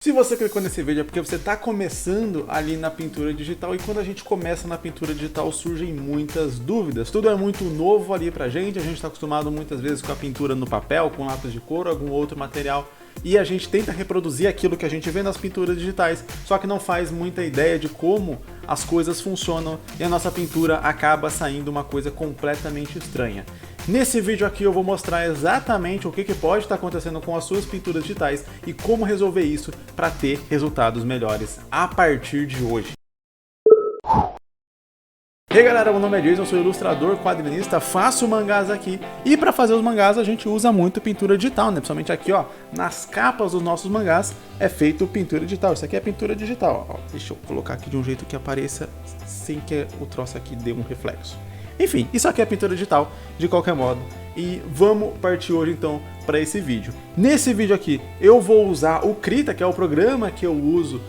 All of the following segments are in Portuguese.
Se você clicou nesse vídeo é porque você está começando ali na pintura digital, e quando a gente começa na pintura digital surgem muitas dúvidas. Tudo é muito novo ali pra gente, a gente está acostumado muitas vezes com a pintura no papel, com lápis de cor, algum outro material, e a gente tenta reproduzir aquilo que a gente vê nas pinturas digitais, só que não faz muita ideia de como as coisas funcionam e a nossa pintura acaba saindo uma coisa completamente estranha. Nesse vídeo aqui eu vou mostrar exatamente o que pode estar acontecendo com as suas pinturas digitais e como resolver isso para ter resultados melhores a partir de hoje. E aí galera, meu nome é Jason, sou ilustrador, quadrinista, faço mangás aqui e para fazer os mangás a gente usa muito pintura digital, né? Principalmente aqui ó, nas capas dos nossos mangás é feito pintura digital, isso aqui é pintura digital, ó. Deixa eu colocar aqui de um jeito que apareça sem que o troço aqui dê um reflexo. Enfim, isso aqui é pintura digital, de qualquer modo, e vamos partir hoje então para esse vídeo. Nesse vídeo aqui eu vou usar o Krita, que é o programa que eu uso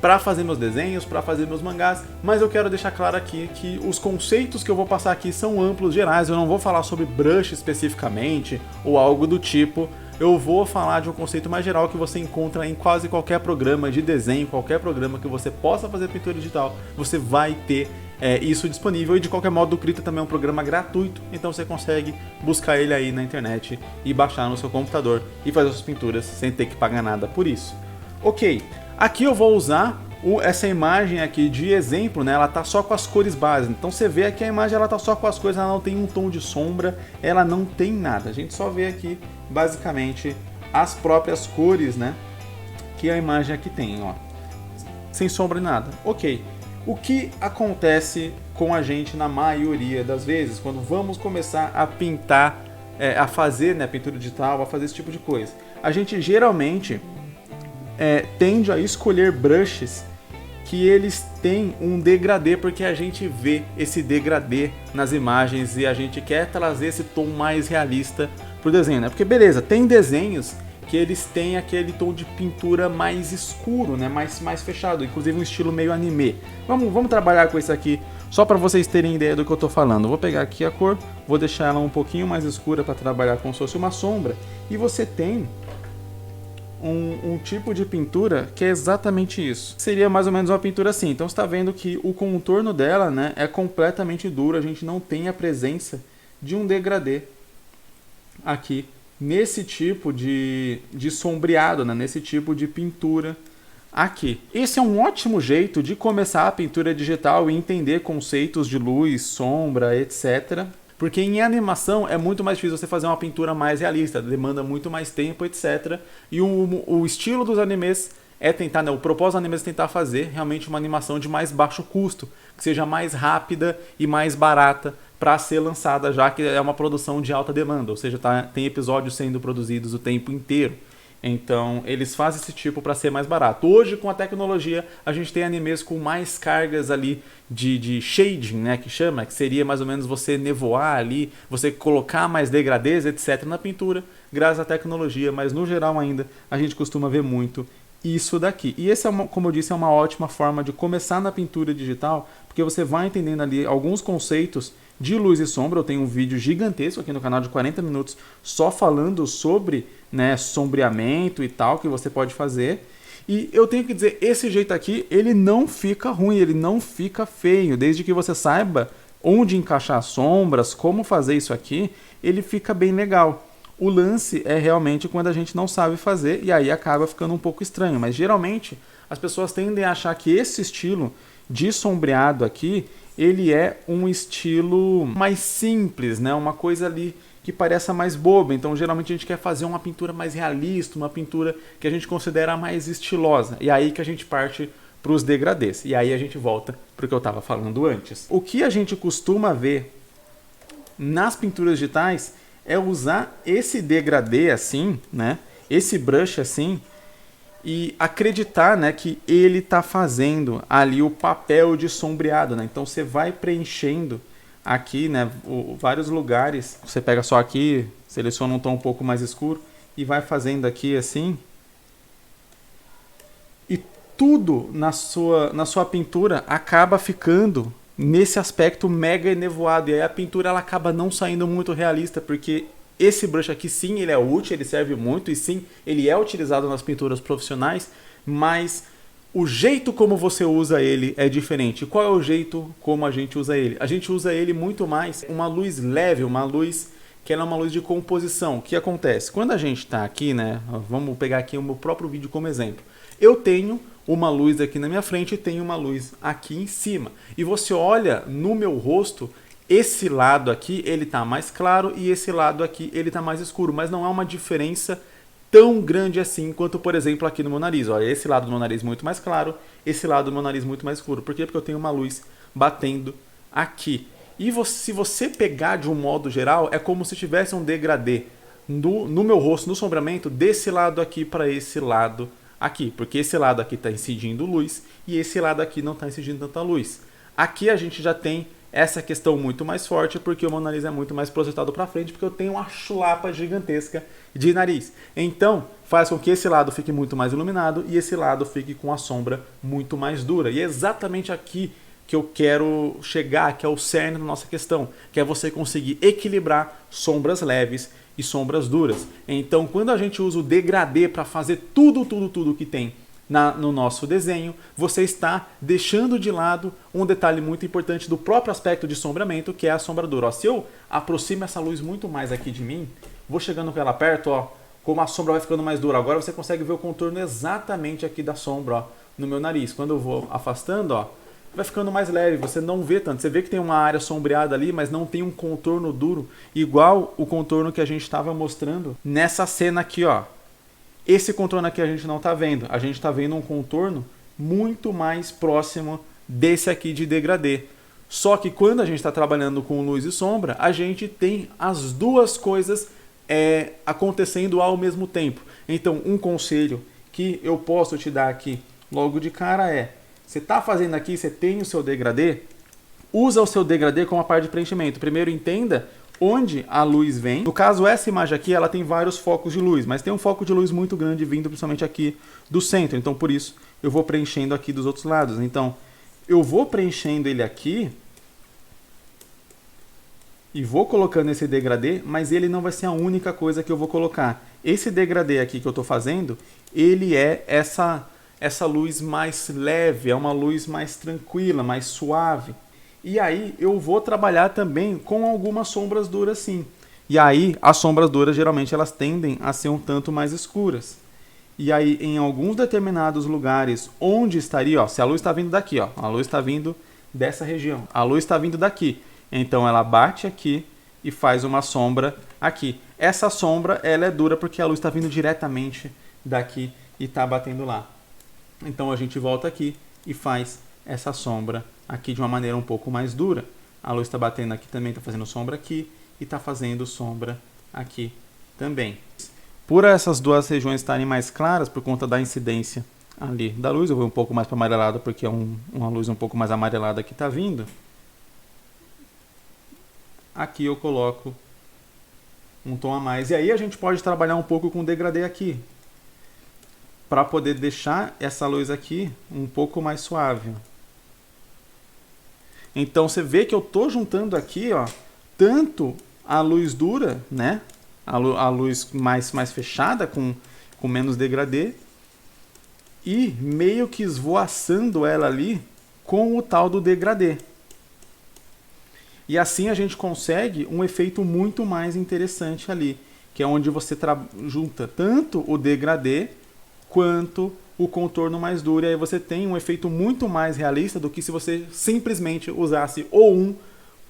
para fazer meus desenhos, para fazer meus mangás, mas eu quero deixar claro aqui que os conceitos que eu vou passar aqui são amplos, gerais, eu não vou falar sobre brush especificamente ou algo do tipo. Eu vou falar de um conceito mais geral que você encontra em quase qualquer programa de desenho, qualquer programa que você possa fazer pintura digital, você vai ter isso disponível. E de qualquer modo o Krita também é um programa gratuito, então você consegue buscar ele aí na internet e baixar no seu computador e fazer suas pinturas sem ter que pagar nada por isso. Ok, aqui eu vou usar essa imagem aqui de exemplo, né? Ela tá só com as cores básicas, então você vê aqui a imagem, ela tá só com as cores, ela não tem um tom de sombra, ela não tem nada, a gente só vê aqui basicamente as próprias cores, né, que a imagem aqui tem, ó, sem sombra e nada. Ok, o que acontece com a gente na maioria das vezes quando vamos começar a pintar, a fazer, né, pintura digital, a fazer esse tipo de coisa? A gente geralmente tende a escolher brushes que eles têm um degradê, porque a gente vê esse degradê nas imagens e a gente quer trazer esse tom mais realista pro desenho, né? Porque beleza, tem desenhos que eles têm aquele tom de pintura mais escuro, né? Mais fechado, inclusive um estilo meio anime. Vamos trabalhar com isso aqui só para vocês terem ideia do que eu tô falando. Vou pegar aqui a cor, vou deixar ela um pouquinho mais escura para trabalhar como se fosse uma sombra, e você tem um tipo de pintura que é exatamente isso. Seria mais ou menos uma pintura assim. Então você está vendo que o contorno dela, né, é completamente duro. A gente não tem a presença de um degradê aqui nesse tipo de sombreado, né, nesse tipo de pintura aqui. Esse é um ótimo jeito de começar a pintura digital e entender conceitos de luz, sombra, etc. Porque em animação é muito mais difícil você fazer uma pintura mais realista, demanda muito mais tempo, etc. E o estilo dos animes é tentar, né, o propósito dos animes é tentar fazer realmente uma animação de mais baixo custo, que seja mais rápida e mais barata para ser lançada, já que é uma produção de alta demanda, ou seja, tem episódios sendo produzidos o tempo inteiro. Então eles fazem esse tipo para ser mais barato. Hoje com a tecnologia a gente tem animes com mais cargas ali de shading, né, que chama, que seria mais ou menos você nevoar ali, você colocar mais degradês, etc. na pintura, graças à tecnologia, mas no geral ainda a gente costuma ver muito isso daqui. E esse, como eu disse, é uma ótima forma de começar na pintura digital, porque você vai entendendo ali alguns conceitos de luz e sombra. Eu tenho um vídeo gigantesco aqui no canal de 40 minutos só falando sobre, né, sombreamento e tal, que você pode fazer. E eu tenho que dizer, esse jeito aqui, ele não fica ruim, ele não fica feio. Desde que você saiba onde encaixar sombras, como fazer isso aqui, ele fica bem legal. O lance é realmente quando a gente não sabe fazer e aí acaba ficando um pouco estranho. Mas geralmente as pessoas tendem a achar que esse estilo de sombreado aqui, ele é um estilo mais simples, né? Uma coisa ali que pareça mais boba. Então geralmente a gente quer fazer uma pintura mais realista, uma pintura que a gente considera mais estilosa. E aí que a gente parte para os degradês. E aí a gente volta para o que eu estava falando antes. O que a gente costuma ver nas pinturas digitais é usar esse degradê assim, né? Esse brush assim, e acreditar, né, que ele está fazendo ali o papel de sombreado, né? Então você vai preenchendo aqui, né, vários lugares. Você pega só aqui, seleciona um tom um pouco mais escuro e vai fazendo aqui assim. E tudo na sua pintura acaba ficando nesse aspecto mega enevoado. E aí a pintura ela acaba não saindo muito realista, porque esse brush aqui sim, ele é útil, ele serve muito e sim, ele é utilizado nas pinturas profissionais, mas o jeito como você usa ele é diferente. Qual é o jeito como a gente usa ele? A gente usa ele muito mais uma luz leve, uma luz que ela é uma luz de composição. O que acontece? Quando a gente está aqui, né? Vamos pegar aqui o meu próprio vídeo como exemplo. Eu tenho uma luz aqui na minha frente e tenho uma luz aqui em cima. E você olha no meu rosto, esse lado aqui ele está mais claro e esse lado aqui ele está mais escuro, mas não há uma diferença tão grande assim quanto, por exemplo, aqui no meu nariz. Olha, esse lado do meu nariz muito mais claro, esse lado do meu nariz muito mais escuro. Por quê? Porque eu tenho uma luz batendo aqui. E se você pegar de um modo geral, é como se tivesse um degradê no meu rosto, no sombreamento, desse lado aqui para esse lado aqui. Porque esse lado aqui está incidindo luz e esse lado aqui não está incidindo tanta luz. Aqui a gente já tem essa questão muito mais forte, porque o meu nariz é muito mais projetado para frente, porque eu tenho uma chulapa gigantesca de nariz. Então, faz com que esse lado fique muito mais iluminado e esse lado fique com a sombra muito mais dura. E é exatamente aqui que eu quero chegar, que é o cerne da nossa questão, que é você conseguir equilibrar sombras leves e sombras duras. Então, quando a gente usa o degradê para fazer tudo que tem no nosso desenho, você está deixando de lado um detalhe muito importante do próprio aspecto de sombreamento, que é a sombra dura. Ó, se eu aproximo essa luz muito mais aqui de mim, vou chegando com ela perto, ó, como a sombra vai ficando mais dura. Agora você consegue ver o contorno exatamente aqui da sombra, ó, no meu nariz. Quando eu vou afastando, ó, vai ficando mais leve, você não vê tanto. Você vê que tem uma área sombreada ali, mas não tem um contorno duro, igual o contorno que a gente estava mostrando nessa cena aqui, ó. Esse contorno aqui a gente não está vendo. A gente está vendo um contorno muito mais próximo desse aqui de degradê. Só que quando a gente está trabalhando com luz e sombra, a gente tem as duas coisas acontecendo ao mesmo tempo. Então, um conselho que eu posso te dar aqui logo de cara é: você está fazendo aqui, você tem o seu degradê, usa o seu degradê como a parte de preenchimento. Primeiro entenda onde a luz vem. No caso, essa imagem aqui, ela tem vários focos de luz, mas tem um foco de luz muito grande vindo principalmente aqui do centro. Então, por isso, eu vou preenchendo aqui dos outros lados. Então, eu vou preenchendo ele aqui e vou colocando esse degradê, mas ele não vai ser a única coisa que eu vou colocar. Esse degradê aqui que eu estou fazendo, ele é essa luz mais leve, é uma luz mais tranquila, mais suave. E aí eu vou trabalhar também com algumas sombras duras sim. E aí as sombras duras geralmente elas tendem a ser um tanto mais escuras. E aí em alguns determinados lugares onde estaria, ó, se a luz está vindo daqui, ó, a luz está vindo dessa região, a luz está vindo daqui. Então ela bate aqui e faz uma sombra aqui. Essa sombra ela é dura porque a luz está vindo diretamente daqui e está batendo lá. Então a gente volta aqui e faz essa sombra aqui de uma maneira um pouco mais dura. A luz está batendo aqui também, está fazendo sombra aqui e está fazendo sombra aqui também. Por essas duas regiões estarem mais claras, por conta da incidência ali da luz, eu vou um pouco mais para amarelado porque é uma luz um pouco mais amarelada que está vindo. Aqui eu coloco um tom a mais. E aí a gente pode trabalhar um pouco com degradê aqui, para poder deixar essa luz aqui um pouco mais suave. Então você vê que eu estou juntando aqui, ó, tanto a luz dura, né, a luz mais fechada, com menos degradê, e meio que esvoaçando ela ali com o tal do degradê. E assim a gente consegue um efeito muito mais interessante ali, que é onde você junta tanto o degradê quanto o contorno mais duro, e aí você tem um efeito muito mais realista do que se você simplesmente usasse ou um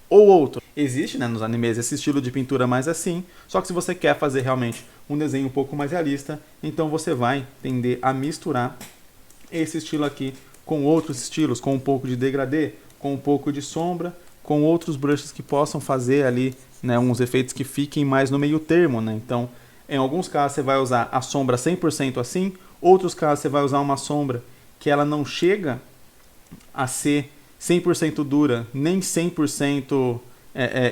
ou outro. Existe, né, nos animes esse estilo de pintura mais assim, só que se você quer fazer realmente um desenho um pouco mais realista, então você vai tender a misturar esse estilo aqui com outros estilos, com um pouco de degradê, com um pouco de sombra, com outros brushes que possam fazer ali, né, uns efeitos que fiquem mais no meio termo, né? Então, em alguns casos você vai usar a sombra 100% assim, outros casos você vai usar uma sombra que ela não chega a ser 100% dura, nem 100%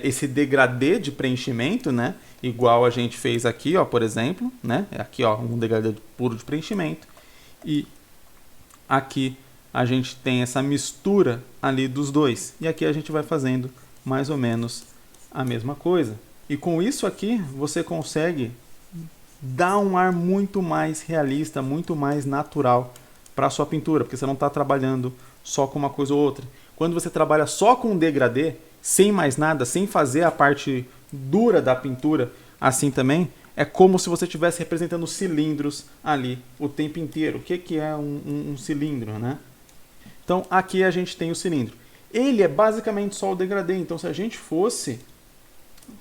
esse degradê de preenchimento, né? Igual a gente fez aqui, ó, por exemplo, né? Aqui, ó, um degradê puro de preenchimento. E aqui a gente tem essa mistura ali dos dois. E aqui a gente vai fazendo mais ou menos a mesma coisa. E com isso aqui você consegue dar um ar muito mais realista, muito mais natural para a sua pintura, porque você não está trabalhando só com uma coisa ou outra. Quando você trabalha só com degradê, sem mais nada, sem fazer a parte dura da pintura assim também, é como se você estivesse representando cilindros ali o tempo inteiro. O que é um cilindro, né? Então aqui a gente tem o cilindro. Ele é basicamente só o degradê, então se a gente fosse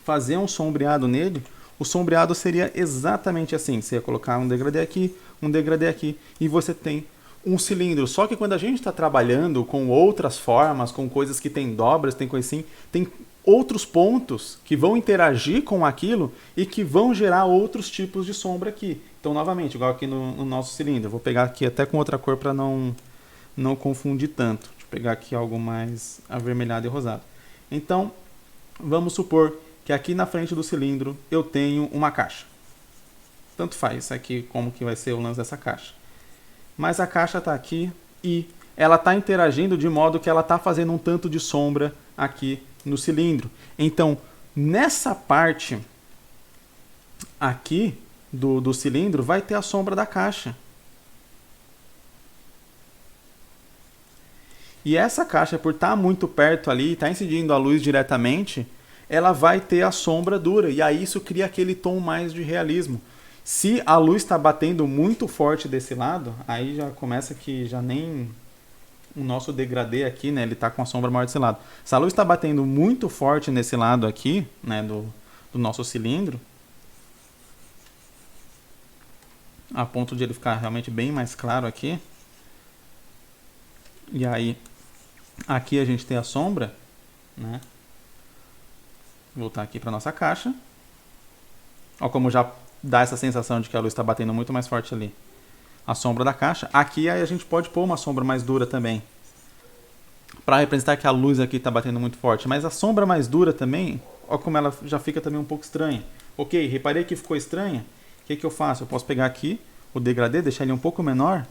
fazer um sombreado nele, o sombreado seria exatamente assim. Você ia colocar um degradê aqui, e você tem um cilindro. Só que quando a gente está trabalhando com outras formas, com coisas que tem dobras, tem coisa assim, tem outros pontos que vão interagir com aquilo e que vão gerar outros tipos de sombra aqui. Então, novamente, igual aqui no nosso cilindro. Eu vou pegar aqui até com outra cor para não confundir tanto. Deixa eu pegar aqui algo mais avermelhado e rosado. Então, vamos supor que aqui na frente do cilindro eu tenho uma caixa. Tanto faz isso aqui como que vai ser o lance dessa caixa. Mas a caixa está aqui e ela está interagindo de modo que ela está fazendo um tanto de sombra aqui no cilindro. Então, nessa parte aqui do cilindro vai ter a sombra da caixa. E essa caixa, por estar muito perto ali, está incidindo a luz diretamente, ela vai ter a sombra dura. E aí isso cria aquele tom mais de realismo. Se a luz está batendo muito forte desse lado, aí já começa que já nem o nosso degradê aqui, né, ele está com a sombra maior desse lado. Se a luz está batendo muito forte nesse lado aqui, né, do nosso cilindro, a ponto de ele ficar realmente bem mais claro aqui, e aí aqui a gente tem a sombra, né? Vou voltar aqui para nossa caixa. Olha como já dá essa sensação de que a luz está batendo muito mais forte ali. A sombra da caixa. Aqui aí a gente pode pôr uma sombra mais dura também, para representar que a luz aqui está batendo muito forte. Mas a sombra mais dura também, olha como ela já fica também um pouco estranha. Ok, reparei que ficou estranha. O que eu faço? Eu posso pegar aqui o degradê, deixar ele um pouco menor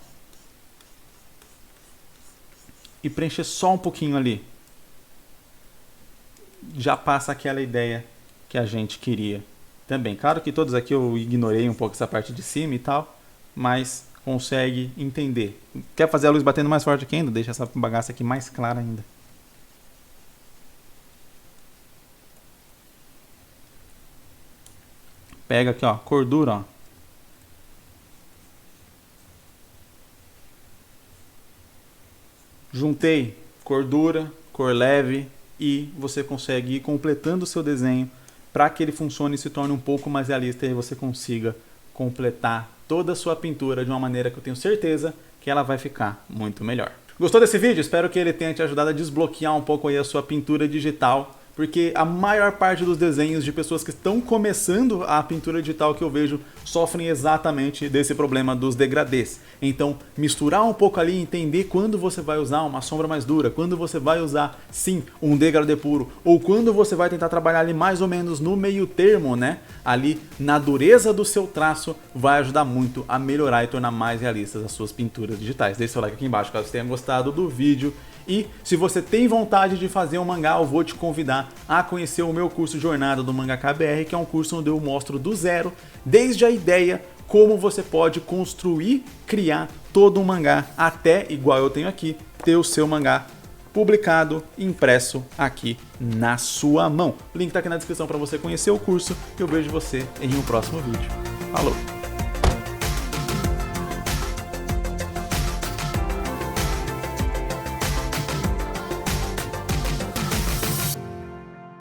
e preencher só um pouquinho ali. Já passa aquela ideia que a gente queria também. Claro que todos aqui eu ignorei um pouco essa parte de cima e tal, mas consegue entender. Quer fazer a luz batendo mais forte aqui ainda? Deixa essa bagaça aqui mais clara ainda. Pega aqui, ó, cor dura, ó. Juntei cor dura, cor leve, e você consegue ir completando o seu desenho para que ele funcione e se torne um pouco mais realista e você consiga completar toda a sua pintura de uma maneira que eu tenho certeza que ela vai ficar muito melhor. Gostou desse vídeo? Espero que ele tenha te ajudado a desbloquear um pouco aí a sua pintura digital, porque a maior parte dos desenhos de pessoas que estão começando a pintura digital que eu vejo sofrem exatamente desse problema dos degradês. Então, misturar um pouco ali e entender quando você vai usar uma sombra mais dura, quando você vai usar, sim, um degradê puro, ou quando você vai tentar trabalhar ali mais ou menos no meio termo, né? Ali na dureza do seu traço, vai ajudar muito a melhorar e tornar mais realistas as suas pinturas digitais. Deixe seu like aqui embaixo caso você tenha gostado do vídeo. E se você tem vontade de fazer um mangá, eu vou te convidar a conhecer o meu curso Jornada do Mangaka BR, que é um curso onde eu mostro do zero, desde a ideia, como você pode construir, criar todo um mangá, até, igual eu tenho aqui, ter o seu mangá publicado, impresso aqui na sua mão. O link tá aqui na descrição para você conhecer o curso e eu vejo você em um próximo vídeo. Falou!